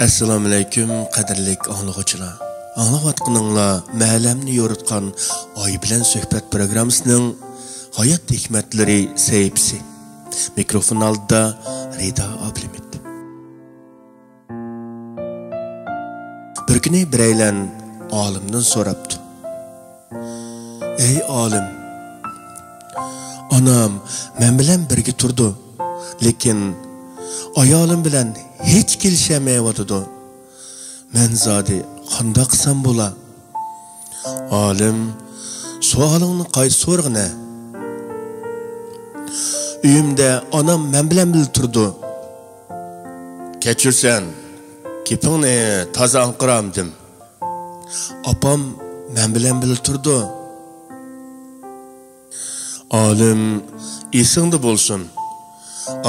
Assalamu alaykum qadrlik anlıqçılar. Anlayatqaninglar ma'lamni yoritgan Oy bilan suhbat programmasining hayot hikmatlari sayfisi. Mikrofon oldida Rida Ablimit. Bir kuni biraylan olimdan so'rabdi. Ey olim, anam men bilan birga turdi, lekin ayolim bilan hech kelishmayotdi. Men zodi qanday qilsam bo'la? Olim savolingni qayta so'rg'ina. Uyimda onam men bilan birga turdi. Kechirsan, kepingni toza anqiramdim. Opam men bilan birga turdi. Olim esingda bo'lsin.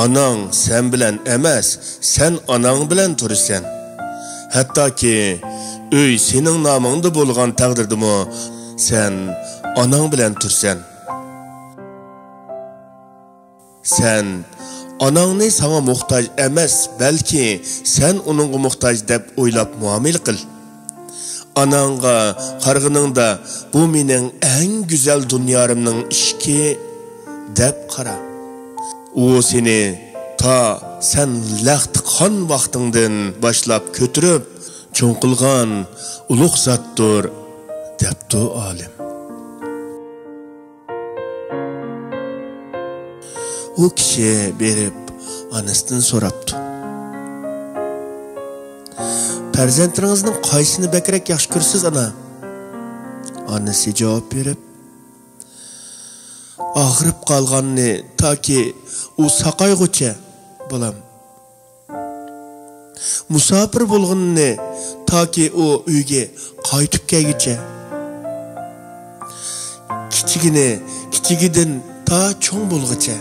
Anang sen bilan emas, sen anang bilan tursan. Hatto ki uy sening nomingda bo'lgan taqdirdimi, sen anang bilan tursan. Sen anangni sana muhtoj emas, balki sen uningga muhtoj deb o'ylab muomala qil. Ananga qarg'iningda bu mening eng go'zal dunyorimning ishki deb qara. U seni ta sen laqtqon vaqtingdan boshlab ko'tirib cho'nqilgan ulug' zotdir debdi olim. U kishi berib onasidan so'rabdi. Farzandlaringizning qaysini bakrak yaxshi ko'rsiz ana? Onasi javob berib, og'rib qolganni toki u saqayg'ucha bo'lam. Musafir bo'lganni toki u uyga qaytib kelguncha. Kichigidan ta cho'ng bo'lguncha.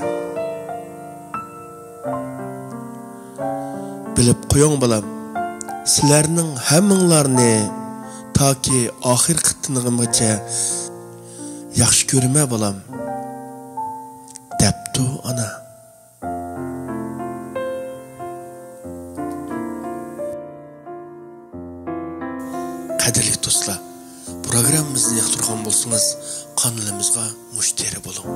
Bilib qo'ying bo'lam. Sizlarning hammanglarni toki oxirgi tinig'imgacha yaxshi ko'rma bo'lam. Debdi ona. Qadrli do'stlar, programmamizni yoqtirgan bo'lsangiz, kanalımızga mushtari bo'ling.